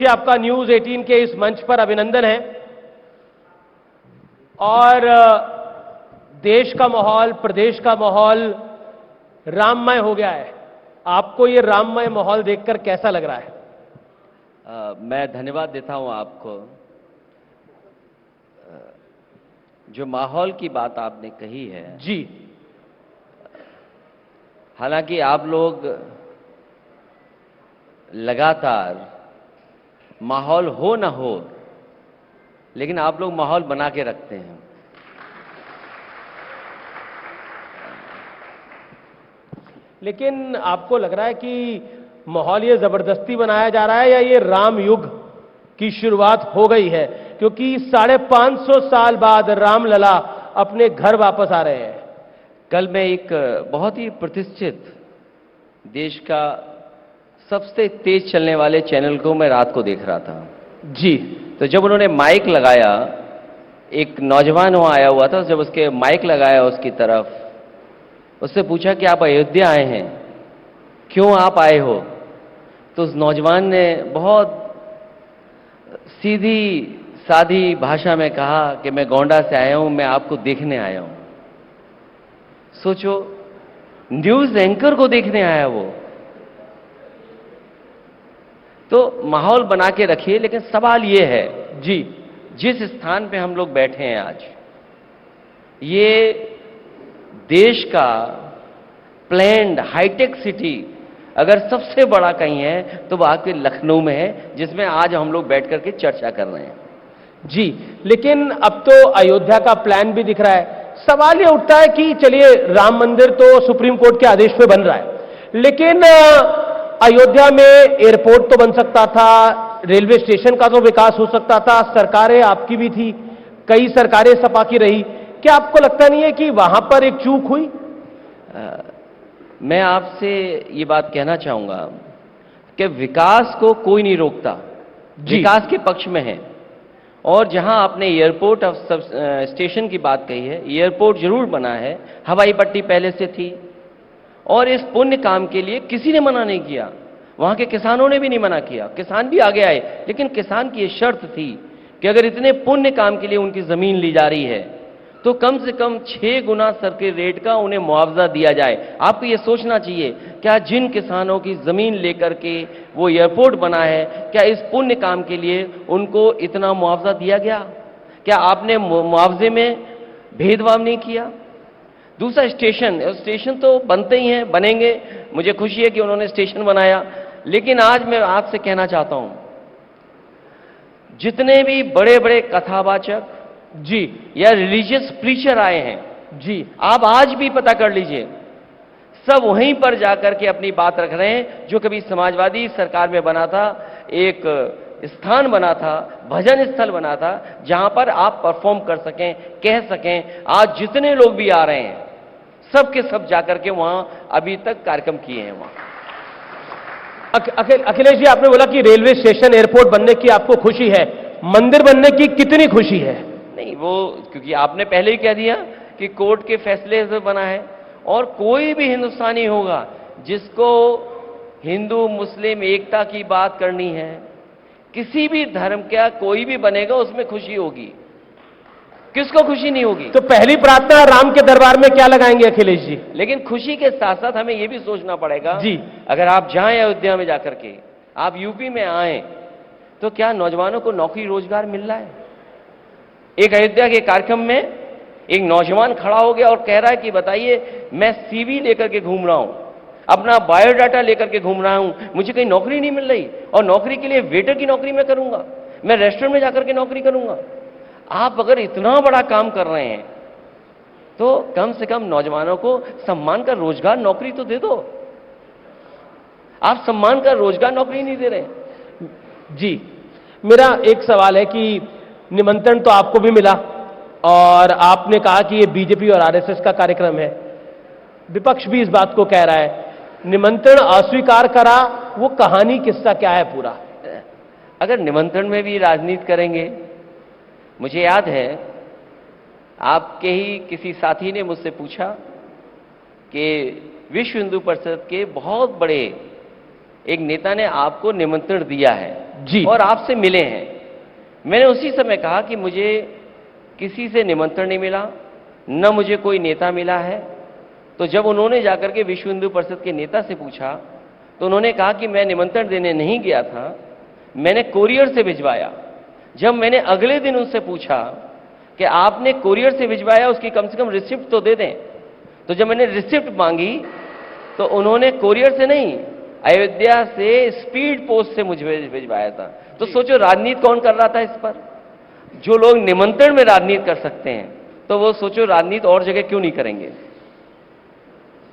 कि आपका न्यूज 18 के इस मंच पर अभिनंदन है। और देश का माहौल, प्रदेश का माहौल राममय हो गया है। आपको ये राममय माहौल देखकर कैसा लग रहा है? मैं धन्यवाद देता हूं आपको। जो माहौल की बात आपने कही है जी, हालांकि आप लोग लगातार माहौल हो ना हो, लेकिन आप लोग माहौल बना के रखते हैं। लेकिन आपको लग रहा है कि माहौल ये जबरदस्ती बनाया जा रहा है या ये राम युग की शुरुआत हो गई है? क्योंकि 550 साल बाद रामलला अपने घर वापस आ रहे हैं। कल मैं एक बहुत ही प्रतिष्ठित देश का सबसे तेज चलने वाले चैनल को मैं रात को देख रहा था। जी, तो जब उन्होंने माइक लगाया, एक नौजवान वहां आया हुआ था, जब उसके माइक लगाया उसकी तरफ, उससे पूछा कि आप अयोध्या आए हैं, क्यों आप आए हो? तो उस नौजवान ने बहुत सीधी सादी भाषा में कहा कि मैं गोंडा से आया हूं, मैं आपको देखने आया हूं। सोचो, न्यूज एंकर को देखने आया वो। तो माहौल बना के रखिए, लेकिन सवाल ये है जी, जिस स्थान पे हम लोग बैठे हैं आज, ये देश का प्लैंड हाईटेक सिटी अगर सबसे बड़ा कहीं है तो वो आपके लखनऊ में है, जिसमें आज हम लोग बैठ करके चर्चा कर रहे हैं। जी, लेकिन अब तो अयोध्या का प्लान भी दिख रहा है। सवाल ये उठता है कि चलिए, राम मंदिर तो सुप्रीम कोर्ट के आदेश पे बन रहा है, लेकिन अयोध्या में एयरपोर्ट तो बन सकता था, रेलवे स्टेशन का तो विकास हो सकता था, सरकारें आपकी भी थी, कई सरकारें सपा की रही। क्या आपको लगता नहीं है कि वहां पर एक चूक हुई? मैं आपसे ये बात कहना चाहूंगा कि विकास को कोई नहीं रोकता, विकास के पक्ष में है। और जहां आपने एयरपोर्ट स्टेशन की बात कही है, एयरपोर्ट जरूर बना है, हवाई पट्टी पहले से थी, और इस पुण्य काम के लिए किसी ने मना नहीं किया। वहां के किसानों ने भी नहीं मना किया, किसान भी आगे आए, लेकिन किसान की यह शर्त थी कि अगर इतने पुण्य काम के लिए उनकी जमीन ली जा रही है तो कम से कम 6 गुना सर्किट रेट का उन्हें मुआवजा दिया जाए। आपको यह सोचना चाहिए, क्या जिन किसानों की जमीन लेकर के वो एयरपोर्ट बना है, क्या इस पुण्य काम के लिए उनको इतना मुआवजा दिया गया? क्या आपने मुआवजे में भेदभाव नहीं किया? दूसरा, स्टेशन तो बनते ही हैं, बनेंगे। मुझे खुशी है कि उन्होंने स्टेशन बनाया, लेकिन आज मैं आपसे कहना चाहता हूं, जितने भी बड़े बड़े कथावाचक जी या रिलीजियस प्रीचर आए हैं, जी, आप आज भी पता कर लीजिए, सब वहीं पर जाकर के अपनी बात रख रहे हैं जो कभी समाजवादी सरकार में बना था, एक स्थान बना था, भजन स्थल बना था, जहां पर आप परफॉर्म कर सकें, कह सकें। आज जितने लोग भी आ रहे हैं, सब के सब जाकर के वहां अभी तक कार्यक्रम किए हैं। वहां अखिलेश जी, आपने बोला कि रेलवे स्टेशन, एयरपोर्ट बनने की आपको खुशी है, मंदिर बनने की कितनी खुशी है? नहीं, वो क्योंकि आपने पहले ही कह दिया कि कोर्ट के फैसले से बना है, और कोई भी हिंदुस्तानी होगा जिसको हिंदू मुस्लिम एकता की बात करनी है, किसी भी धर्म का कोई भी बनेगा, उसमें खुशी होगी। किसको खुशी नहीं होगी? तो पहली प्रार्थना राम के दरबार में क्या लगाएंगे अखिलेश जी? लेकिन खुशी के साथ साथ हमें यह भी सोचना पड़ेगा जी, अगर आप जाएं अयोध्या में जाकर के, आप यूपी में आए, तो क्या नौजवानों को नौकरी रोजगार मिल रहा है? एक अयोध्या के कार्यक्रम में एक नौजवान खड़ा हो गया और कह रहा है कि बताइए, मैं सीवी लेकर के घूम रहा हूं, अपना बायोडाटा लेकर के घूम रहा हूं, मुझे कहीं नौकरी नहीं मिल रही, और नौकरी के लिए वेटर की नौकरी मैं करूंगा, मैं रेस्टोरेंट में जाकर के नौकरी करूंगा। आप अगर इतना बड़ा काम कर रहे हैं तो कम से कम नौजवानों को सम्मान का रोजगार नौकरी तो दे दो। आप सम्मान का रोजगार नौकरी नहीं दे रहे। जी, मेरा एक सवाल है कि निमंत्रण तो आपको भी मिला और आपने कहा कि ये बीजेपी और आरएसएस का कार्यक्रम है, विपक्ष भी इस बात को कह रहा है, निमंत्रण अस्वीकार करा, वो कहानी किस्सा क्या है पूरा? अगर निमंत्रण में भी राजनीति करेंगे, मुझे याद है आपके ही किसी साथी ने मुझसे पूछा कि विश्व हिंदू परिषद के बहुत बड़े एक नेता ने आपको निमंत्रण दिया है जी। और आपसे मिले हैं। मैंने उसी समय कहा कि मुझे किसी से निमंत्रण नहीं मिला, न मुझे कोई नेता मिला है। तो जब उन्होंने जाकर के विश्व हिंदू परिषद के नेता से पूछा तो उन्होंने कहा कि मैं निमंत्रण देने नहीं गया था, मैंने कोरियर से भिजवाया। जब मैंने अगले दिन उनसे पूछा कि आपने कोरियर से भिजवाया, उसकी कम से कम रिसिप्ट तो दे दें, तो जब मैंने रिसिप्ट मांगी तो उन्होंने कोरियर से नहीं, अयोध्या से स्पीड पोस्ट से मुझे भिजवाया था। तो सोचो राजनीति कौन कर रहा था इस पर? जो लोग निमंत्रण में राजनीति कर सकते हैं, तो वो सोचो राजनीति और जगह क्यों नहीं करेंगे।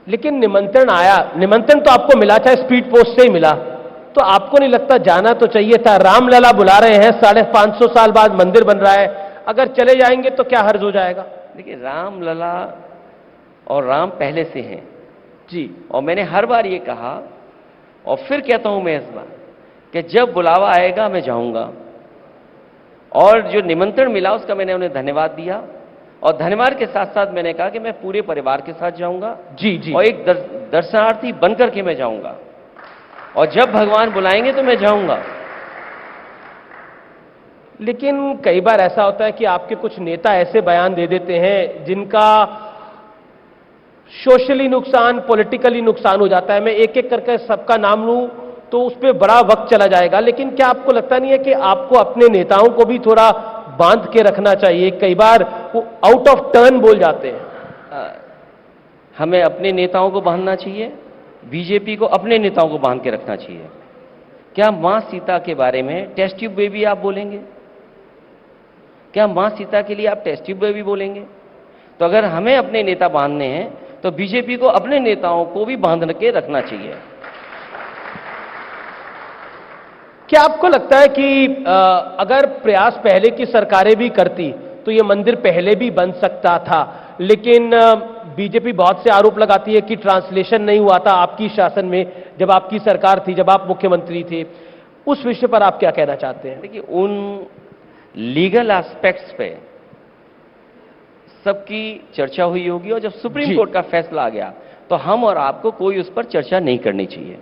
लेकिन निमंत्रण आया, निमंत्रण तो आपको मिला, चाहे स्पीड पोस्ट से ही मिला, तो आपको नहीं लगता जाना तो चाहिए था? रामलला बुला रहे हैं, 550 साल बाद मंदिर बन रहा है, अगर चले जाएंगे तो क्या हर्ज हो जाएगा? देखिए, रामलला और राम पहले से हैं जी। और मैंने हर बार ये कहा और फिर कहता हूं मैं इस बार कि जब बुलावा आएगा मैं जाऊंगा। और जो निमंत्रण मिला उसका मैंने उन्हें धन्यवाद दिया और धन्यवाद के साथ साथ मैंने कहा कि मैं पूरे परिवार के साथ जाऊंगा जी जी। और एक दर्शनार्थी बनकर के मैं जाऊंगा और जब भगवान बुलाएंगे तो मैं जाऊंगा। लेकिन कई बार ऐसा होता है कि आपके कुछ नेता ऐसे बयान दे देते हैं जिनका सोशली नुकसान, पॉलिटिकली नुकसान हो जाता है। मैं एक एक करके सबका नाम लूं तो उस पर बड़ा वक्त चला जाएगा, लेकिन क्या आपको लगता नहीं है कि आपको अपने नेताओं को भी थोड़ा बांध के रखना चाहिए? कई बार वो आउट ऑफ टर्न बोल जाते हैं। हमें अपने नेताओं को बांधना चाहिए, बीजेपी को अपने नेताओं को बांध के रखना चाहिए। क्या मां सीता के बारे में टेस्ट ट्यूब बेबी आप बोलेंगे? क्या मां सीता के लिए आप टेस्ट ट्यूब बेबी बोलेंगे? तो अगर हमें अपने नेता बांधने हैं तो बीजेपी को अपने नेताओं को भी बांध के रखना चाहिए। क्या आपको लगता है कि अगर प्रयास पहले की सरकारें भी करती तो ये मंदिर पहले भी बन सकता था? लेकिन बीजेपी बहुत से आरोप लगाती है कि ट्रांसलेशन नहीं हुआ था आपकी शासन में, जब आपकी सरकार थी, जब आप मुख्यमंत्री थे। उस विषय पर आप क्या कहना चाहते हैं? देखिए, उन लीगल एस्पेक्ट्स पे सबकी चर्चा हुई होगी और जब सुप्रीम कोर्ट का फैसला आ गया तो हम और आपको कोई उस पर चर्चा नहीं करनी चाहिए।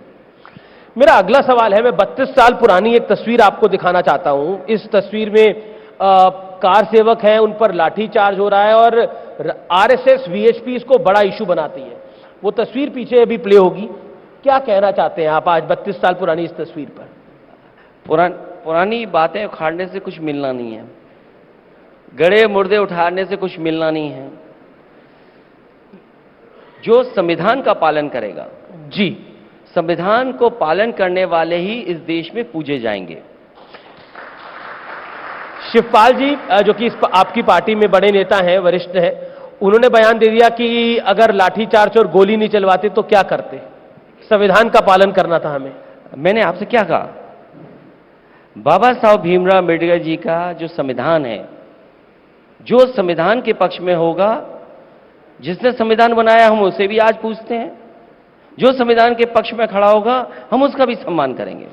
मेरा अगला सवाल है, मैं 32 साल पुरानी एक तस्वीर आपको दिखाना चाहता हूं। इस तस्वीर में कार सेवक हैं, उन पर लाठीचार्ज हो रहा है और आरएसएस वीएचपी इसको बड़ा इशू बनाती है। वो तस्वीर पीछे अभी प्ले होगी। क्या कहना चाहते हैं आप आज 32 साल पुरानी इस तस्वीर पर? पुरानी बातें उखाड़ने से कुछ मिलना नहीं है, गड़े मुर्दे उठाने से कुछ मिलना नहीं है। जो संविधान का पालन करेगा, जी, संविधान को पालन करने वाले ही इस देश में पूजे जाएंगे। शिवपाल जी, जो कि आपकी पार्टी में बड़े नेता हैं, वरिष्ठ हैं, उन्होंने बयान दे दिया कि अगर लाठीचार्ज और गोली नहीं चलवाते तो क्या करते? संविधान का पालन करना था हमें। मैंने आपसे क्या कहा? बाबा साहब भीमराव अम्बेडकर जी का जो संविधान है, जो संविधान के पक्ष में होगा, जिसने संविधान बनाया हम उसे भी आज पूछते हैं, जो संविधान के पक्ष में खड़ा होगा हम उसका भी सम्मान करेंगे।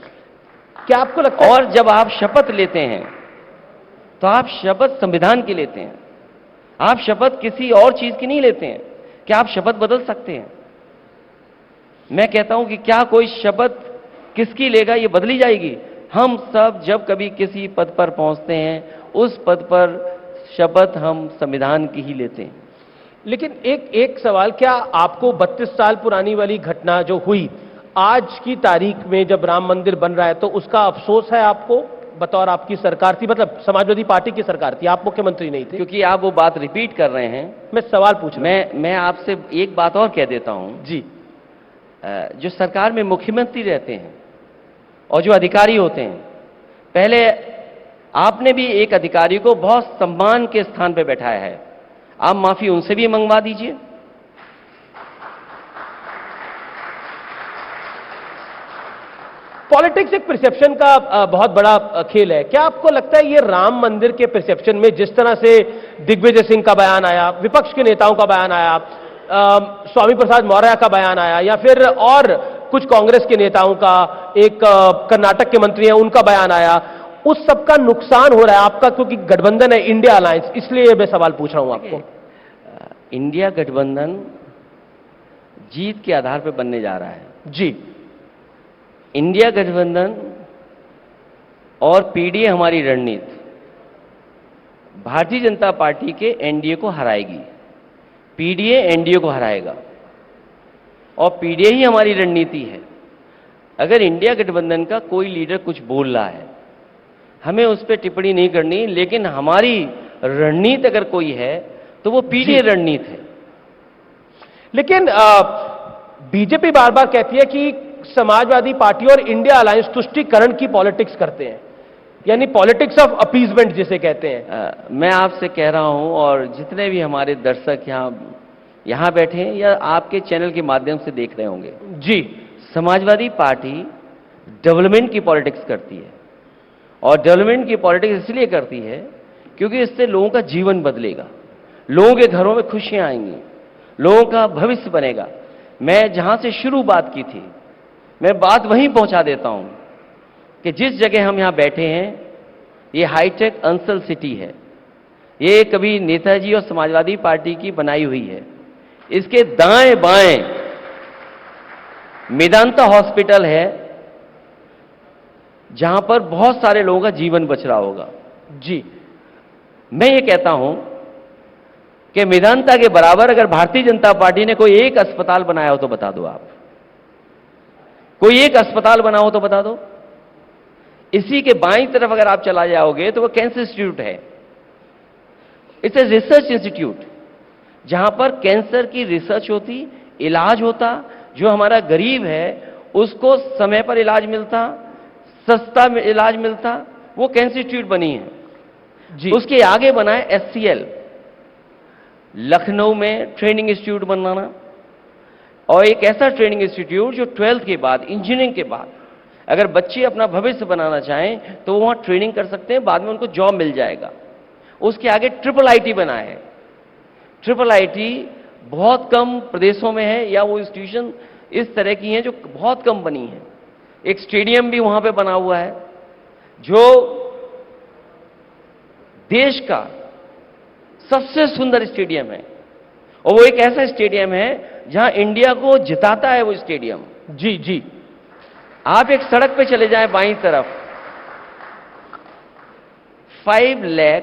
क्या आपको लगता है? और जब आप शपथ लेते हैं तो आप शपथ संविधान की लेते हैं, आप शपथ किसी और चीज की नहीं लेते हैं। क्या आप शपथ बदल सकते हैं? मैं कहता हूं कि क्या कोई शपथ किसकी लेगा ये बदली जाएगी? हम सब जब कभी किसी पद पर पहुंचते हैं उस पद पर शपथ हम संविधान की ही लेते हैं। लेकिन एक सवाल, क्या आपको 32 साल पुरानी वाली घटना जो हुई, आज की तारीख में जब राम मंदिर बन रहा है, तो उसका अफसोस है आपको? बतौर आपकी सरकार थी, मतलब समाजवादी पार्टी की सरकार थी, आप मुख्यमंत्री नहीं थे। क्योंकि आप वो बात रिपीट कर रहे हैं, मैं सवाल पूछ रहा हूं। मैं आपसे एक बात और कह देता हूं जी। जो सरकार में मुख्यमंत्री रहते हैं और जो अधिकारी होते हैं, पहले आपने भी एक अधिकारी को बहुत सम्मान के स्थान पर बैठाया है, आप माफी उनसे भी मंगवा दीजिए। पॉलिटिक्स एक परसेप्शन का बहुत बड़ा खेल है। क्या आपको लगता है ये राम मंदिर के परसेप्शन में जिस तरह से दिग्विजय सिंह का बयान आया, विपक्ष के नेताओं का बयान आया, स्वामी प्रसाद मौर्य का बयान आया, या फिर और कुछ कांग्रेस के नेताओं का, एक कर्नाटक के मंत्री हैं उनका बयान आया, उस सबका नुकसान हो रहा है आपका? क्योंकि गठबंधन है, इंडिया अलायंस, इसलिए मैं सवाल पूछ रहा हूं आपको। इंडिया गठबंधन जीत के आधार पर बनने जा रहा है जी। इंडिया गठबंधन और पीडीए हमारी रणनीति भारतीय जनता पार्टी के एनडीए को हराएगी, पीडीए एनडीए को हराएगा और पीडीए ही हमारी रणनीति है। अगर इंडिया गठबंधन का कोई लीडर कुछ बोल रहा है, हमें उस पर टिप्पणी नहीं करनी, लेकिन हमारी रणनीति अगर कोई है तो वो पीडीए रणनीति है। लेकिन बीजेपी बार बार कहती है कि समाजवादी पार्टी और इंडिया अलायंस तुष्टीकरण की पॉलिटिक्स करते हैं, यानी पॉलिटिक्स ऑफ अपीजमेंट जिसे कहते हैं। मैं आपसे कह रहा हूं और जितने भी हमारे दर्शक यहां बैठे हैं या आपके चैनल के माध्यम से देख रहे होंगे, जी, समाजवादी पार्टी डेवलपमेंट की पॉलिटिक्स करती है और डेवलपमेंट की पॉलिटिक्स इसलिए करती है क्योंकि इससे लोगों का जीवन बदलेगा, लोगों के घरों में खुशियां आएंगी, लोगों का भविष्य बनेगा। मैं जहां से शुरू बात की थी, मैं बात वहीं पहुंचा देता हूं कि जिस जगह हम यहां बैठे हैं ये हाईटेक अंसल सिटी है, ये कभी नेताजी और समाजवादी पार्टी की बनाई हुई है। इसके दाएं बाएं मेदांता हॉस्पिटल है जहां पर बहुत सारे लोगों का जीवन बच रहा होगा। जी, मैं ये कहता हूं कि मेदांता के बराबर अगर भारतीय जनता पार्टी ने कोई एक अस्पताल बनाया हो तो बता दो आप, कोई एक अस्पताल बना हो तो बता दो। इसी के बाईं तरफ अगर आप चला जाओगे तो वो कैंसर इंस्टीट्यूट है। इट्स ए रिसर्च इंस्टीट्यूट जहां पर कैंसर की रिसर्च होती, इलाज होता, जो हमारा गरीब है उसको समय पर इलाज मिलता, सस्ता इलाज मिलता, वो कैंसर इंस्टीट्यूट बनी है। जी, उसके आगे बना है एचसीएल, लखनऊ में ट्रेनिंग इंस्टीट्यूट बनाना, और एक ऐसा ट्रेनिंग इंस्टीट्यूट जो 12th के बाद, इंजीनियरिंग के बाद अगर बच्चे अपना भविष्य बनाना चाहें तो वहां ट्रेनिंग कर सकते हैं, बाद में उनको जॉब मिल जाएगा। उसके आगे ट्रिपल आईटी बना है। ट्रिपल आईटी बहुत कम प्रदेशों में है या वो इंस्टीट्यूशन इस तरह की हैं जो बहुत कम बनी है। एक स्टेडियम भी वहां पे बना हुआ है जो देश का सबसे सुंदर स्टेडियम है, और वो एक ऐसा स्टेडियम है जहां इंडिया को जिताता है वो स्टेडियम। जी, जी, आप एक सड़क पे चले जाएं बाईं तरफ, 5 लाख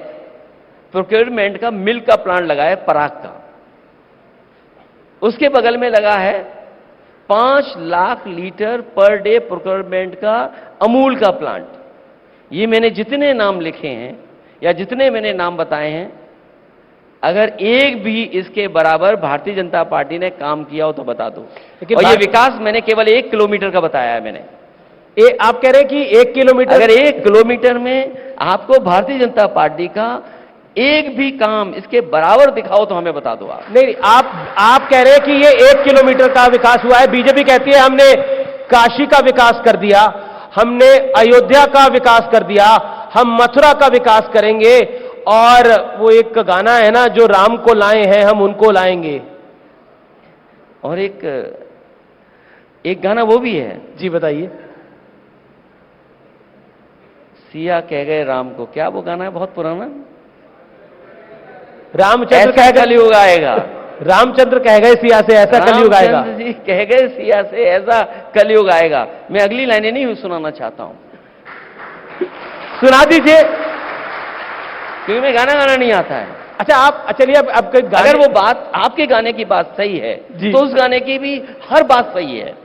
प्रोक्योरमेंट का मिल्क का प्लांट लगा है पराग का। उसके बगल में लगा है 5 lakh litre per day procurement का अमूल का प्लांट। ये मैंने जितने नाम लिखे हैं या जितने मैंने नाम बताए हैं, अगर एक भी इसके बराबर भारतीय जनता पार्टी ने काम किया हो तो बता दो। और ये विकास मैंने केवल 1 किलोमीटर का बताया है। मैंने आप कह रहे हैं कि 1 किलोमीटर, अगर 1 किलोमीटर में आपको भारतीय जनता पार्टी का एक भी काम इसके बराबर दिखाओ तो हमें बता दो आप। नहीं, आप कह रहे हैं कि ये 1 किलोमीटर का विकास हुआ है। बीजेपी कहती है हमने काशी का विकास कर दिया, हमने अयोध्या का विकास कर दिया, हम मथुरा का विकास करेंगे, और वो एक गाना है ना, जो राम को लाए हैं हम उनको लाएंगे। और एक गाना वो भी है। जी, बताइए। सिया कह गए राम को, क्या वो गाना है बहुत पुराना? रामचंद्र ऐसा कलयुग आएगा, रामचंद्र कह गए सिया से ऐसा कलयुग आएगा। रामचंद्र जी कह गए सिया से ऐसा कलयुग आएगा। मैं अगली लाइनें नहीं सुनाना चाहता हूं, सुना दीजिए, क्योंकि मैं गाना नहीं आता है। अच्छा, आप चलिए, अब अगर वो बात आपके गाने की बात सही है तो उस गाने की भी हर बात सही है।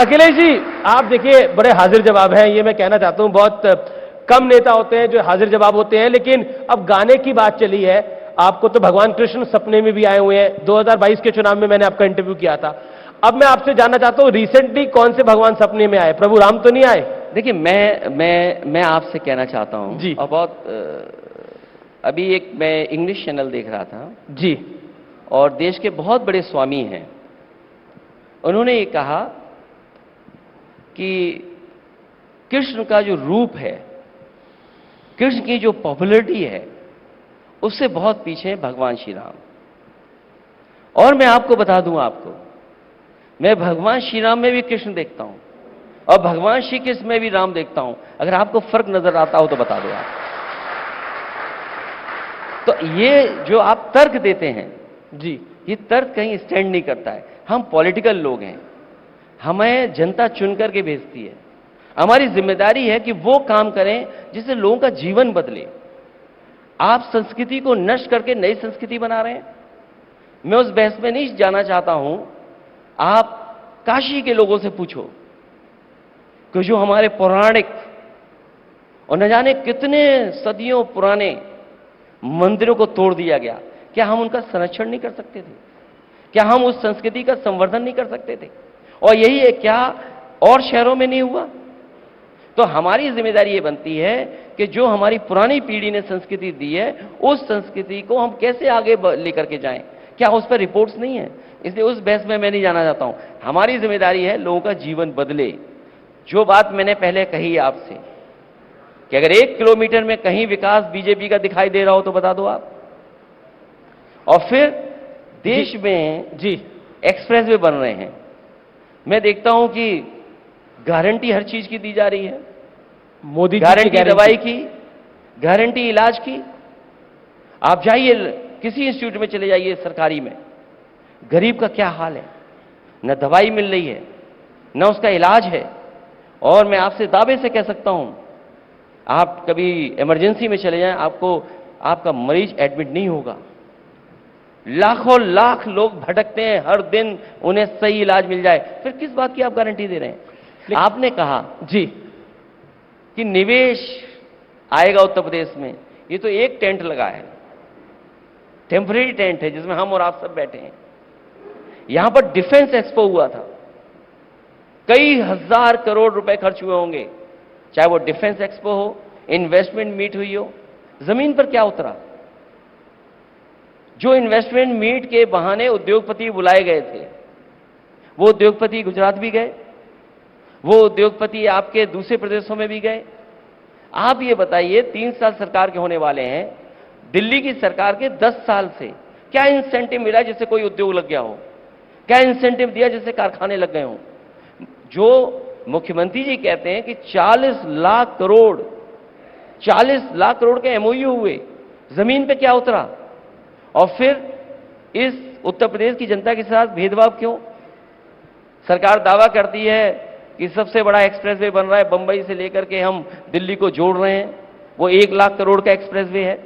अखिलेश जी, आप देखिए बड़े हाजिर जवाब हैं, ये मैं कहना चाहता हूं। बहुत कम नेता होते हैं जो हाजिर जवाब होते हैं, लेकिन अब गाने की बात चली है, आपको तो भगवान कृष्ण सपने में भी आए हुए हैं। 2022 के चुनाव में मैंने आपका इंटरव्यू किया था। अब मैं आपसे जानना चाहता हूं, रिसेंटली कौन से भगवान सपने में आए? प्रभु राम तो नहीं आए? देखिए, मैं आपसे कहना चाहता हूं जी, और बहुत अभी एक मैं इंग्लिश चैनल देख रहा था जी, और देश के बहुत बड़े स्वामी हैं, उन्होंने ये कहा कि कृष्ण का जो रूप है, कृष्ण की जो पॉपुलैरिटी है, उससे बहुत पीछे है भगवान श्री राम। और मैं आपको बता दूं, मैं भगवान श्री राम में भी कृष्ण देखता हूं और भगवान श्री कृष्ण में भी राम देखता हूं। अगर आपको फर्क नजर आता हो तो बता दो आप। तो ये जो आप तर्क देते हैं जी, ये तर्क कहीं स्टैंड नहीं करता है। हम पॉलिटिकल लोग हैं, हमें जनता चुन करके भेजती है। हमारी जिम्मेदारी है कि वो काम करें जिससे लोगों का जीवन बदले। आप संस्कृति को नष्ट करके नई संस्कृति बना रहे हैं। मैं उस बहस में नहीं जाना चाहता हूं। आप काशी के लोगों से पूछो कि जो हमारे पौराणिक और न जाने कितने सदियों पुराने मंदिरों को तोड़ दिया गया, क्या हम उनका संरक्षण नहीं कर सकते थे? क्या हम उस संस्कृति का संवर्धन नहीं कर सकते थे? और यही है, क्या और शहरों में नहीं हुआ? तो हमारी जिम्मेदारी ये बनती है कि जो हमारी पुरानी पीढ़ी ने संस्कृति दी है, उस संस्कृति को हम कैसे आगे लेकर के जाएं। क्या उस पर रिपोर्ट्स नहीं है? इसलिए उस बहस में मैं नहीं जाना चाहता हूं। हमारी जिम्मेदारी है लोगों का जीवन बदले। जो बात मैंने पहले कही आपसे कि अगर 1 किलोमीटर में कहीं विकास बीजेपी का दिखाई दे रहा हो तो बता दो आप। और फिर देश में जी एक्सप्रेस वे बन रहे हैं। मैं देखता हूं कि गारंटी हर चीज की दी जा रही है। मोदी जी गारंटी दवाई की, गारंटी इलाज की। आप जाइए किसी इंस्टीट्यूट में चले जाइए सरकारी में, गरीब का क्या हाल है। न दवाई मिल रही है, न उसका इलाज है। और मैं आपसे दावे से कह सकता हूं, आप कभी इमरजेंसी में चले जाएं, आपका मरीज एडमिट नहीं होगा। लाखों लाख लोग भटकते हैं हर दिन, उन्हें सही इलाज मिल जाए। फिर किस बात की आप गारंटी दे रहे हैं? आपने कहा जी कि निवेश आएगा उत्तर प्रदेश में। ये तो एक टेंट लगा है, टेम्परेरी टेंट है, जिसमें हम और आप सब बैठे हैं। यहां पर डिफेंस एक्सपो हुआ था, कई हजार करोड़ रुपए खर्च हुए होंगे। चाहे वो डिफेंस एक्सपो हो, इन्वेस्टमेंट मीट हुई हो, जमीन पर क्या उतरा? जो इन्वेस्टमेंट मीट के बहाने उद्योगपति बुलाए गए थे, वो उद्योगपति गुजरात भी गए, वो उद्योगपति आपके दूसरे प्रदेशों में भी गए। आप ये बताइए, 3 साल सरकार के होने वाले हैं, दिल्ली की सरकार के 10 साल से क्या इंसेंटिव मिला जिससे कोई उद्योग लग गया हो? क्या इंसेंटिव दिया जिससे कारखाने लग गए हों? जो मुख्यमंत्री जी कहते हैं कि 40 लाख करोड़ के एमओयू हुए, जमीन पे क्या उतरा? और फिर इस उत्तर प्रदेश की जनता के साथ भेदभाव क्यों? सरकार दावा करती है कि सबसे बड़ा एक्सप्रेसवे बन रहा है, बंबई से लेकर के हम दिल्ली को जोड़ रहे हैं, वो 1 लाख करोड़ का एक्सप्रेसवे है।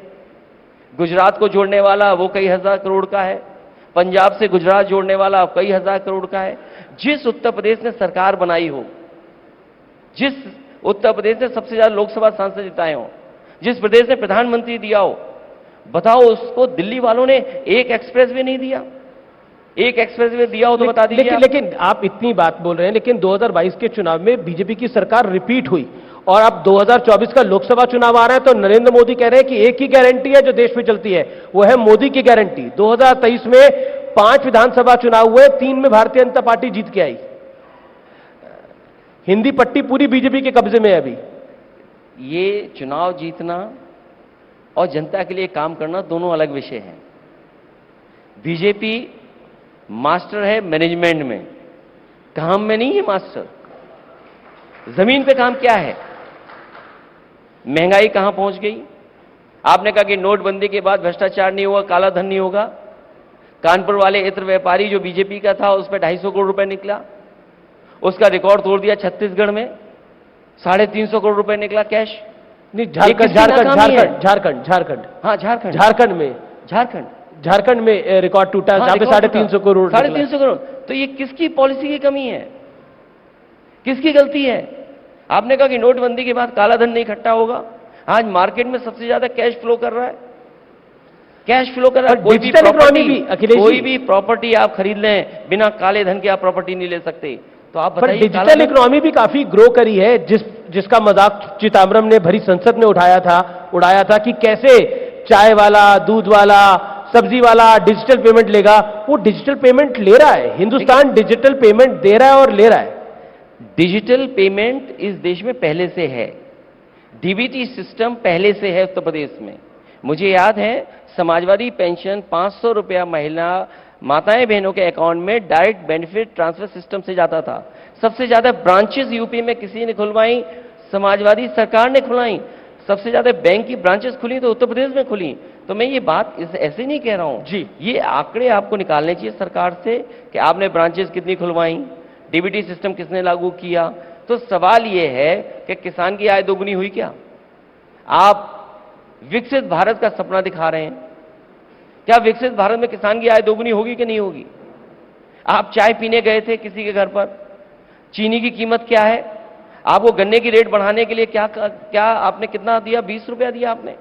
गुजरात को जोड़ने वाला वो कई हजार करोड़ का है, पंजाब से गुजरात जोड़ने वाला कई हजार करोड़ का है। जिस उत्तर प्रदेश ने सरकार बनाई हो, जिस उत्तर प्रदेश ने सबसे ज्यादा लोकसभा सांसद जिताए हो, जिस प्रदेश ने प्रधानमंत्री दिया हो, बताओ उसको दिल्ली वालों ने एक एक्सप्रेसवे नहीं दिया? एक एक्सप्रेसवे दिया हो तो बता दीजिए। लेकिन आप इतनी बात बोल रहे हैं, लेकिन 2022 के चुनाव में बीजेपी की सरकार रिपीट हुई और अब 2024 का लोकसभा चुनाव आ रहा है, तो नरेंद्र मोदी कह रहे हैं कि एक ही गारंटी है जो देश में चलती है, वो है मोदी की गारंटी। 2023 में 5 विधानसभा चुनाव हुए, 3 में भारतीय जनता पार्टी जीत के आई। हिंदी पट्टी पूरी बीजेपी के कब्जे में है अभी। ये चुनाव जीतना और जनता के लिए काम करना दोनों अलग विषय हैं। बीजेपी मास्टर है मैनेजमेंट में, काम में नहीं है मास्टर। जमीन पे काम क्या है? महंगाई कहां पहुंच गई? आपने कहा कि नोटबंदी के बाद भ्रष्टाचार नहीं होगा, काला धन नहीं होगा। कानपुर वाले इत्र व्यापारी जो बीजेपी का था, उस पर 250 करोड़ रुपए निकला, उसका रिकॉर्ड तोड़ दिया। छत्तीसगढ़ में 350 करोड़ रुपए निकला कैश। नहीं, झारखंड में रिकॉर्ड टूटा, जहां पे 350 करोड़। 350 करोड़। तो ये किसकी पॉलिसी की कमी है? किसकी गलती है? आपने कहा कि नोटबंदी के बाद काला धन नहीं इकट्ठा होगा। आज मार्केट में सबसे ज्यादा कैश फ्लो कर रहा है, कैश फ्लो कर रहा है। कोई भी प्रॉपर्टी आप खरीद लें, बिना काले धन के आप प्रॉपर्टी नहीं ले सकते। तो आप बताइए, डिजिटल इकोनॉमी भी काफी ग्रो करी है, जिसका मजाक चिदम्बरम ने भरी संसद में उड़ाया था कि कैसे चाय वाला, दूध वाला, सब्जी वाला डिजिटल पेमेंट लेगा। वो डिजिटल पेमेंट ले रहा है, हिंदुस्तान डिजिटल पेमेंट दे रहा है और ले रहा है। डिजिटल पेमेंट इस देश में पहले से है, डीबीटी सिस्टम पहले से है उत्तर प्रदेश में। मुझे याद है, समाजवादी पेंशन 500 रुपया महीना माताएं बहनों के अकाउंट में डायरेक्ट बेनिफिट ट्रांसफर सिस्टम से जाता था। सबसे ज्यादा ब्रांचेस यूपी में किसी ने खुलवाई? समाजवादी सरकार ने खुलवाई। सबसे ज्यादा बैंक की ब्रांचेस खुली तो उत्तर प्रदेश में खुली। तो मैं ये बात ऐसे नहीं कह रहा हूं जी, ये आंकड़े आपको निकालने चाहिए सरकार से कि आपने ब्रांचेस कितनी खुलवाई, डीबीटी सिस्टम किसने लागू किया? तो सवाल यह है कि किसान की आय दोगुनी हुई क्या? आप विकसित भारत का सपना दिखा रहे हैं, क्या विकसित भारत में किसान की आय दोगुनी होगी कि नहीं होगी? आप चाय पीने गए थे किसी के घर पर, चीनी की कीमत क्या है? आपको गन्ने की रेट बढ़ाने के लिए क्या आपने कितना दिया? 20 रुपया दिया आपने।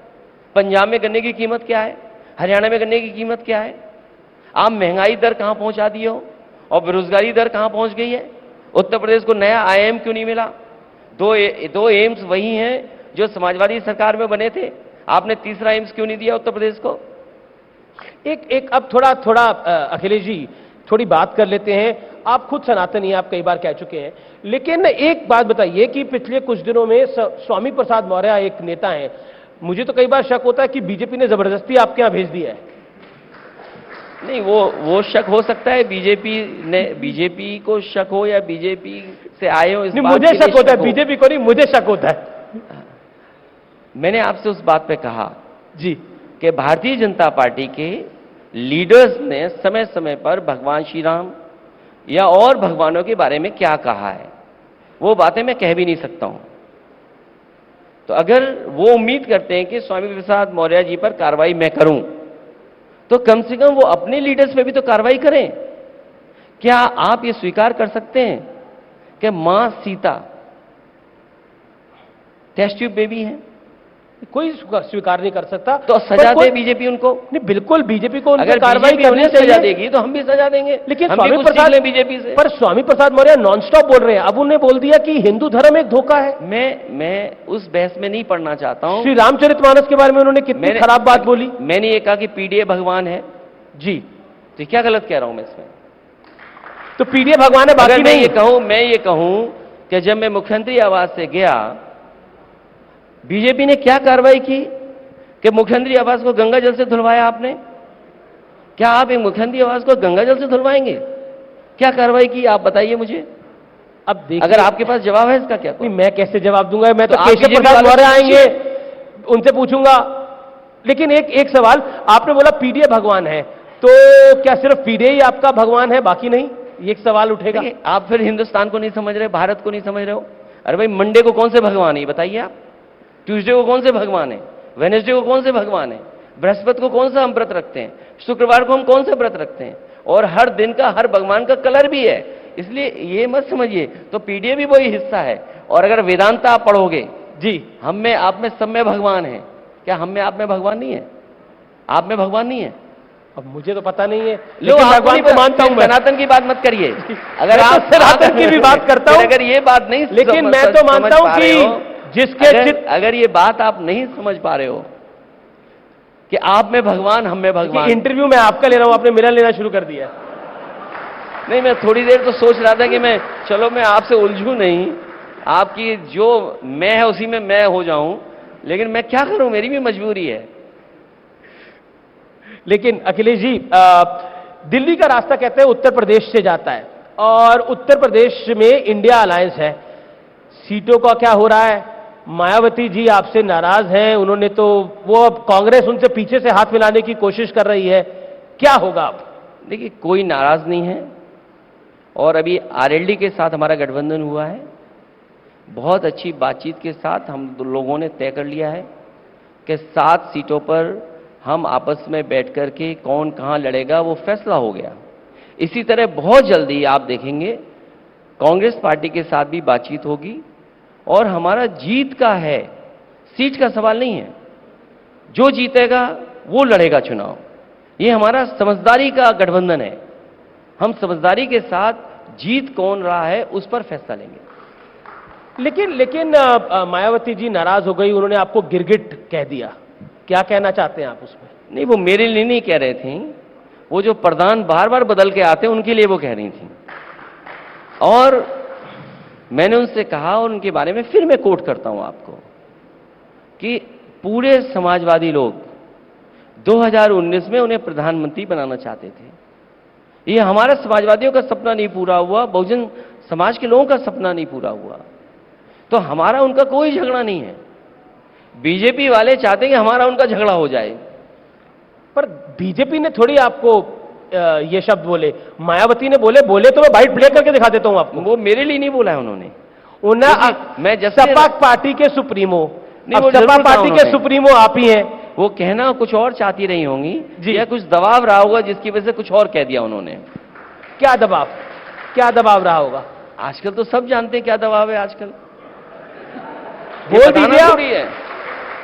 पंजाब में गन्ने की कीमत क्या है? हरियाणा में गन्ने की कीमत क्या है? आप महंगाई दर कहां पहुंचा दिए हो और बेरोजगारी दर कहां पहुंच गई है? उत्तर प्रदेश को नया आईआईएम क्यों नहीं मिला? दो एम्स वही हैं जो समाजवादी सरकार में बने थे। आपने तीसरा एम्स क्यों नहीं दिया उत्तर प्रदेश को? एक अब थोड़ा अखिलेश जी थोड़ी बात कर लेते हैं। आप खुद सनातनी हैं, आप कई बार कह चुके हैं, लेकिन एक बात बताइए कि पिछले कुछ दिनों में स्वामी प्रसाद मौर्य एक नेता हैं, मुझे तो कई बार शक होता है कि बीजेपी ने जबरदस्ती आपके यहां भेज दिया है। नहीं, वो शक हो सकता है, बीजेपी को शक हो या बीजेपी से आए हो, इस बात मुझे शक होता है, बीजेपी को नहीं, मुझे शक होता है। मैंने आपसे उस बात पे कहा जी कि भारतीय जनता पार्टी के लीडर्स ने समय समय पर भगवान श्री राम या और भगवानों के बारे में क्या कहा है, वो बातें मैं कह भी नहीं सकता हूं। तो अगर वो उम्मीद करते हैं कि स्वामी प्रसाद मौर्य जी पर कार्रवाई मैं करूं, तो कम से कम वो अपने लीडर्स पे भी तो कार्रवाई करें। क्या आप ये स्वीकार कर सकते हैं कि मां सीता टेस्ट ट्यूब बेबी है? कोई स्वीकार नहीं कर सकता। तो सजा दे बीजेपी उनको? नहीं, बिल्कुल बीजेपी को अगर कार्रवाई करनी चाहिए, सजा देगी तो हम भी सजा देंगे। लेकिन स्वामी प्रसाद ने बीजेपी से, पर स्वामी प्रसाद मौर्य नॉनस्टॉप बोल रहे हैं, अब उन्हें बोल दिया कि हिंदू धर्म एक धोखा है। मैं उस बहस में नहीं पढ़ना चाहता हूं। श्री रामचरितमानस के बारे में उन्होंने कितनी खराब बात बोली। मैंने ये कहा कि पीडीए भगवान है जी, तो क्या गलत कह रहा हूं मैं इसमें? तो पीडीए भगवान है, बाकी मैं ये कहूं कि जब मैं मुख्यमंत्री आवास से गया, बीजेपी ने क्या कार्रवाई की कि मुख्यमंत्री आवास को गंगा जल से धुलवाया आपने? क्या आप एक मुख्यमंत्री आवास को गंगा जल से धुलवाएंगे? क्या कार्रवाई की आप बताइए मुझे। अब देखिए, अगर आपके पास जवाब है इसका क्या? नहीं, मैं कैसे जवाब दूंगा? मैं तो आप केशव प्रसाद मौर्य आएंगे, उनसे पूछूंगा। लेकिन एक सवाल, आपने बोला पीडीए भगवान है, तो क्या सिर्फ पीडीए ही आपका भगवान है, बाकी नहीं? ये एक सवाल उठेगा। आप फिर हिंदुस्तान को नहीं समझ रहे, भारत को नहीं समझ रहे हो। अरे भाई, मंडे को कौन से भगवान है बताइए आप? ट्यूसडे को कौन से भगवान है? वेडनेसडे को कौन से भगवान है? बृहस्पति को कौन सा हम व्रत रखते हैं? शुक्रवार को हम कौन सा व्रत रखते हैं? और हर दिन का हर भगवान का कलर भी है, इसलिए ये मत समझिए। तो पीडीए भी वही हिस्सा है। और अगर वेदांता आप पढ़ोगे, जी, हम में आप में सब में भगवान है। क्या हम में आप में भगवान नहीं है? आप में भगवान नहीं है? अब मुझे तो पता नहीं है, लो भगवान को मानता हूं। सनातन की बात मत करिए। अगर आप सनातन की भी बात करता हूं, अगर ये बात नहीं, लेकिन मैं तो मानता हूं कि जिसके अगर ये बात आप नहीं समझ पा रहे हो कि आप में भगवान हम में भगवान। इंटरव्यू मैं आपका ले रहा हूं, आपने मेरा लेना शुरू कर दिया। नहीं, मैं थोड़ी देर तो सोच रहा था कि मैं आपसे उलझूं नहीं, आपकी जो मैं है उसी में मैं हो जाऊं, लेकिन मैं क्या करूं, मेरी भी मजबूरी है। लेकिन अखिलेश जी, दिल्ली का रास्ता कहते हैं उत्तर प्रदेश से जाता है, और उत्तर प्रदेश में इंडिया अलायंस है। सीटों का क्या हो रहा है? मायावती जी आपसे नाराज हैं, उन्होंने तो वो अब कांग्रेस उनसे पीछे से हाथ मिलाने की कोशिश कर रही है, क्या होगा अब? देखिए, कोई नाराज नहीं है, और अभी आरएलडी के साथ हमारा गठबंधन हुआ है। बहुत अच्छी बातचीत के साथ हम लोगों ने तय कर लिया है कि 7 सीटों पर हम आपस में बैठ कर के कौन कहां लड़ेगा वो फैसला हो गया। इसी तरह बहुत जल्दी आप देखेंगे कांग्रेस पार्टी के साथ भी बातचीत होगी, और हमारा जीत का है, सीट का सवाल नहीं है। जो जीतेगा वो लड़ेगा चुनाव। ये हमारा समझदारी का गठबंधन है। हम समझदारी के साथ जीत कौन रहा है उस पर फैसला लेंगे। लेकिन मायावती जी नाराज हो गई, उन्होंने आपको गिरगिट कह दिया, क्या कहना चाहते हैं आप उसमें? नहीं, वो मेरे लिए नहीं कह रहे थे, वो जो प्रधान बार बार बदल के आते हैं उनके लिए वो कह रही थी। और मैंने उनसे कहा, और उनके बारे में फिर मैं कोट करता हूं आपको, कि पूरे समाजवादी लोग 2019 में उन्हें प्रधानमंत्री बनाना चाहते थे। ये हमारे समाजवादियों का सपना नहीं पूरा हुआ, बहुजन समाज के लोगों का सपना नहीं पूरा हुआ, तो हमारा उनका कोई झगड़ा नहीं है। बीजेपी वाले चाहते हैं कि हमारा उनका झगड़ा हो जाए। पर बीजेपी ने थोड़ी आपको ये शब्द बोले, मायावती ने बोले तो मैं बाइट प्ले करके दिखा देता हूं आपको। वो मेरे लिए नहीं बोला है उन्होंने। मैं सपा पार्टी के सुप्रीमो, नहीं, वो सपा जरूर कहा पार्टी के उन्होंने। सुप्रीमो आप ही हैं। वो कहना कुछ और चाहती रही होंगी जी। या कुछ दबाव रहा होगा जिसकी वजह से कुछ और कह दिया उन्होंने। क्या दबाव रहा होगा? आजकल तो सब जानते हैं क्या दबाव है आजकल। बोल ये बताना दीजिए आप। थोड़ी है।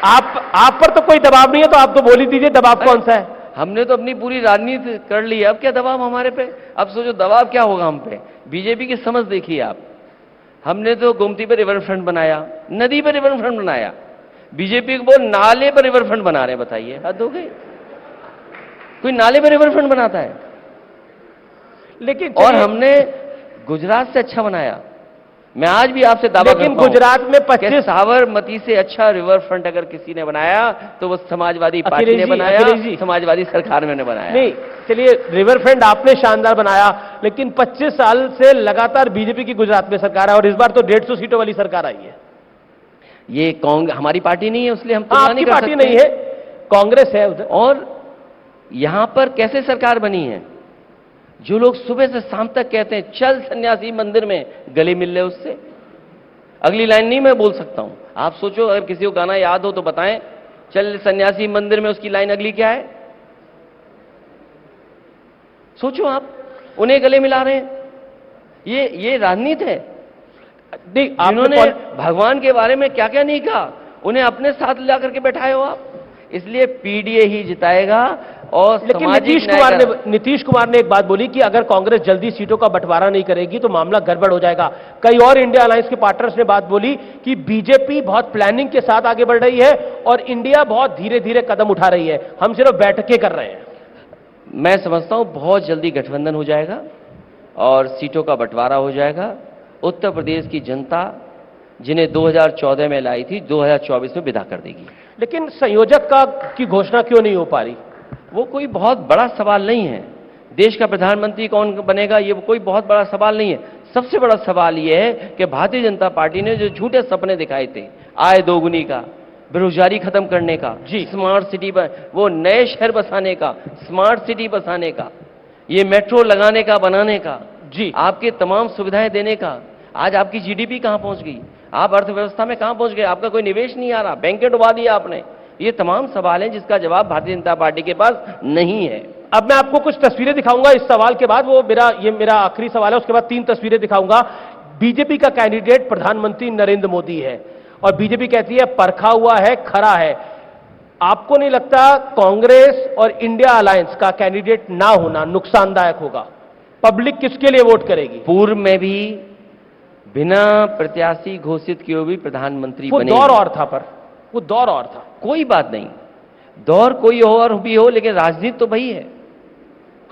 आप पर तो कोई दबाव नहीं है, तो आप तो बोल ही दीजिए दबाव कौन सा है। हमने तो अपनी पूरी राजनीति कर ली है, अब क्या दबाव हमारे पे? अब सोचो दबाव क्या होगा हम पे। बीजेपी की समझ देखिए आप। हमने तो गोमती पे रिवर फ्रंट बनाया, नदी पे रिवर फ्रंट बनाया। बीजेपी को बोल नाले पर रिवर फ्रंट बना रहे हैं, बताइए हद हो गई। कोई नाले पर रिवर फ्रंट बनाता है? लेकिन और हमने गुजरात से अच्छा बनाया। मैं आज भी आपसे दावा करता हूं गुजरात में कि 25 साबरमती से अच्छा रिवर फ्रंट अगर किसी ने बनाया तो वो समाजवादी पार्टी अखिलेश ने जी, बनाया, अखिलेश जी। समाजवादी सरकार में ने बनाया। नहीं, चलिए रिवर फ्रंट आपने शानदार बनाया, लेकिन 25 साल से लगातार बीजेपी की गुजरात में सरकार है और इस बार तो 150 सीटों वाली सरकार आई है। ये हमारी पार्टी नहीं है, इसलिए हम तुलना आपकी नहीं कर पार्टी सकते। नहीं है, कांग्रेस है उधर। और यहां पर कैसे सरकार बनी है? जो लोग सुबह से शाम तक कहते हैं चल सन्यासी मंदिर में, गले मिल ले उससे। अगली लाइन नहीं मैं बोल सकता हूं, आप सोचो, अगर किसी को गाना याद हो तो बताएं। चल सन्यासी मंदिर में, उसकी लाइन अगली क्या है? सोचो आप, उन्हें गले मिला रहे हैं। ये राजनीति है। जिन्होंने भगवान के बारे में क्या क्या नहीं कहा, उन्हें अपने साथ ला करके बैठाए हो आप। इसलिए पीडीए ही जिताएगा। और लेकिन नीतीश कुमार ने एक बात बोली कि अगर कांग्रेस जल्दी सीटों का बंटवारा नहीं करेगी तो मामला गड़बड़ हो जाएगा। कई और इंडिया अलायंस के पार्टनर्स ने बात बोली कि बीजेपी बहुत प्लानिंग के साथ आगे बढ़ रही है और इंडिया बहुत धीरे धीरे कदम उठा रही है, हम सिर्फ बैठकें कर रहे हैं। मैं समझता हूं बहुत जल्दी गठबंधन हो जाएगा और सीटों का बंटवारा हो जाएगा। उत्तर प्रदेश की जनता जिन्हें 2014 में लाई थी, 2024 में विदा कर देगी। लेकिन संयोजक की घोषणा क्यों नहीं हो पा रही? वो कोई बहुत बड़ा सवाल नहीं है। देश का प्रधानमंत्री कौन बनेगा, ये कोई बहुत बड़ा सवाल नहीं है। सबसे बड़ा सवाल ये है कि भारतीय जनता पार्टी ने जो झूठे सपने दिखाए थे, आय दोगुनी का, बेरोजगारी खत्म करने का, जी, स्मार्ट सिटी पर, वो नए शहर बसाने का, स्मार्ट सिटी बसाने का, ये मेट्रो लगाने का, बनाने का, जी, आपके तमाम सुविधाएं देने का, आज आपकी जीडीपी कहां पहुंच गई? आप अर्थव्यवस्था में कहां पहुंच गए? आपका कोई निवेश नहीं आ रहा, बैंकें डुबा दिया आपने। ये तमाम सवाल हैं जिसका जवाब भारतीय जनता पार्टी के पास नहीं है। अब मैं आपको कुछ तस्वीरें दिखाऊंगा इस सवाल के बाद, ये मेरा आखिरी सवाल है, उसके बाद 3 तस्वीरें दिखाऊंगा। बीजेपी का कैंडिडेट प्रधानमंत्री नरेंद्र मोदी है और बीजेपी कहती है परखा हुआ है, खरा है। आपको नहीं लगता कांग्रेस और इंडिया अलायंस का कैंडिडेट ना होना नुकसानदायक होगा? पब्लिक किसके लिए वोट करेगी? पूर्व में भी बिना प्रत्याशी घोषित किए भी प्रधानमंत्री वो बने। दौर और था, पर वो दौर और था। कोई बात नहीं, दौर कोई और भी हो, लेकिन राजनीति तो वही है।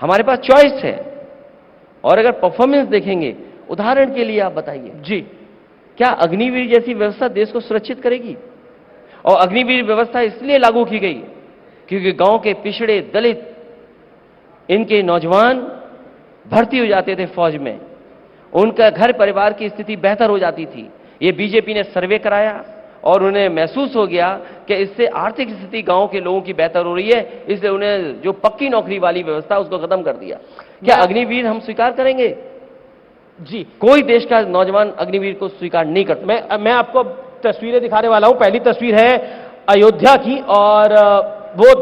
हमारे पास चॉइस है। और अगर परफॉर्मेंस देखेंगे, उदाहरण के लिए आप बताइए जी, क्या अग्निवीर जैसी व्यवस्था देश को सुरक्षित करेगी? और अग्निवीर व्यवस्था इसलिए लागू की गई क्योंकि गांव के पिछड़े, दलित, इनके नौजवान भर्ती हो जाते थे फौज में, उनका घर परिवार की स्थिति बेहतर हो जाती थी। ये बीजेपी ने सर्वे कराया और उन्हें महसूस हो गया कि इससे आर्थिक स्थिति गांव के लोगों की बेहतर हो रही है, इसलिए उन्हें जो पक्की नौकरी वाली व्यवस्था उसको खत्म कर दिया। क्या अग्निवीर हम स्वीकार करेंगे? जी, कोई देश का नौजवान अग्निवीर को स्वीकार नहीं करता। मैं आपको तस्वीरें दिखाने वाला हूं। पहली तस्वीर है अयोध्या की और वो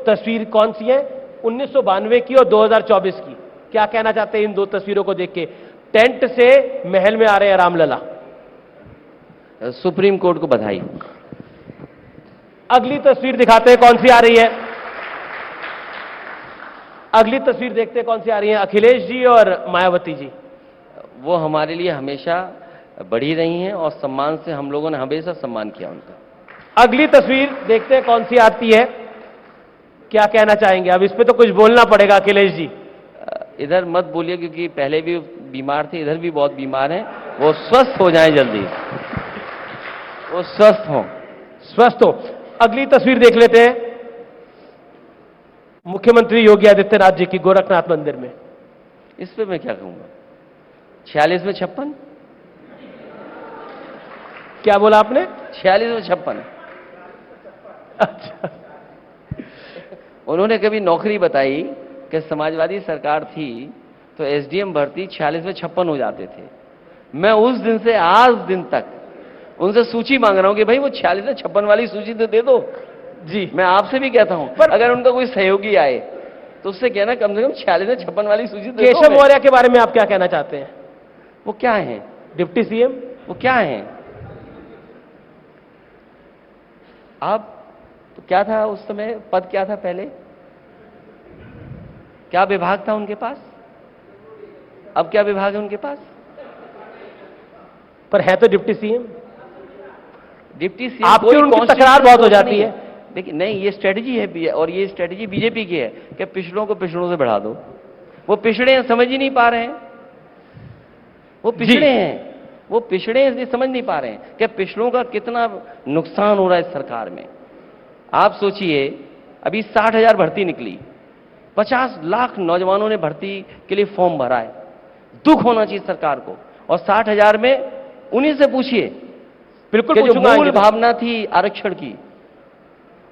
तस्वीर कौन सी है? 1992 की और 2024 की। क्या कहना चाहते हैं इन 2 तस्वीरों को देख के? टेंट से महल में आ रहे हैं रामलला। सुप्रीम कोर्ट को बधाई। अगली तस्वीर दिखाते हैं कौन सी आ रही है। अगली तस्वीर देखते हैं कौन सी आ रही है। अखिलेश जी और मायावती जी। वो हमारे लिए हमेशा बढ़ी रही हैं और सम्मान से हम लोगों ने हमेशा सम्मान किया उनका। अगली तस्वीर देखते हैं कौन सी आती है। क्या कहना चाहेंगे? अब इस पे तो कुछ बोलना पड़ेगा अखिलेश जी। इधर मत बोलिए क्योंकि पहले भी बीमार थे, इधर भी बहुत बीमार हैं। वो स्वस्थ हो जाएं जल्दी, वो स्वस्थ हो। अगली तस्वीर देख लेते हैं। मुख्यमंत्री योगी आदित्यनाथ जी की गोरखनाथ मंदिर में। इस पे मैं क्या कहूंगा? 46 में 56। क्या बोला आपने? 46 में 56। अच्छा, उन्होंने कभी नौकरी बताई कि समाजवादी सरकार थी तो एसडीएम भर्ती 46 में 56 हो जाते थे। मैं उस दिन से आज दिन तक उनसे सूची मांग रहा हूं कि भाई वो 46 से 56 वाली सूची तो दे दो। जी, मैं आपसे भी कहता हूं, पर अगर उनका कोई सहयोगी आए तो उससे कहना कम से कम 46 से 56 वाली सूची दे दो। केशव मौर्य के बारे में आप क्या कहना चाहते हैं? वो क्या है? Deputy CM? वो क्या है? आप तो क्या था उस समय, पद क्या था पहले, क्या विभाग था उनके पास? अब क्या विभाग है उनके पास? पर है तो डिप्टी सीएम। डिप्टी सीएम आपकी उनकी तकरार बहुत हो जाती है। देखिए नहीं, ये स्ट्रेटजी है और ये स्ट्रेटजी बीजेपी की है कि पिछड़ों को पिछड़ों से बढ़ा दो। वो पिछड़े हैं, समझ ही नहीं पा रहे हैं। वो पिछड़े हैं, वो पिछड़े हैं इसलिए समझ नहीं पा रहे हैं कि पिछड़ों का कितना नुकसान हो रहा है इस सरकार में। आप सोचिए, अभी 60,000 भर्ती निकली, 50 लाख नौजवानों ने भर्ती के लिए फॉर्म भरा है। दुख होना चाहिए सरकार को। और 60,000 में उन्हीं से पूछिए, बिल्कुल कि जो पूछूंगा मूल आगे। भावना थी आरक्षण की,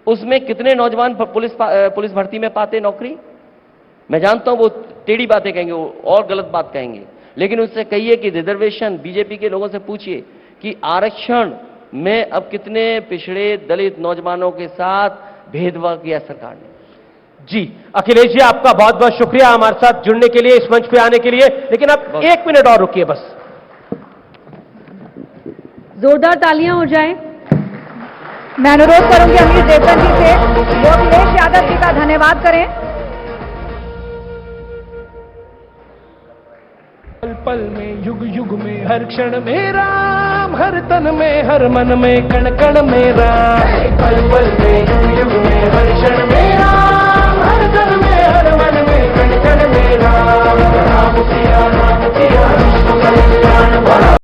उसमें कितने नौजवान पुलिस भर्ती में पाते नौकरी? मैं जानता हूं वो टेढ़ी बातें कहेंगे, वो और गलत बात कहेंगे, लेकिन उससे कहिए कि रिजर्वेशन, बीजेपी के लोगों से पूछिए कि आरक्षण में अब कितने पिछड़े दलित नौजवानों के साथ भेदभाव किया सरकार ने। जी, अखिलेश जी आपका बहुत बहुत शुक्रिया हमारे साथ जुड़ने के लिए, इस मंच पे आने के लिए। लेकिन आप 1 मिनट और रुकिए बस। जोरदार तालियां हो जाएं। मैं अनुरोध करूंगी अमीर देवधर जी से वो अखिलेश यादव जी का धन्यवाद करें। पल पल में, युग युग में, हर क्षण में राम, हर तन में, हर मन में, कण कण में राम। पल पल में, युग युग में, हर क्षण में राम, हर तन में, हर मन में, कण कण में राम। राम सिया, राम सिया, विश्व कल्याण बड़ा।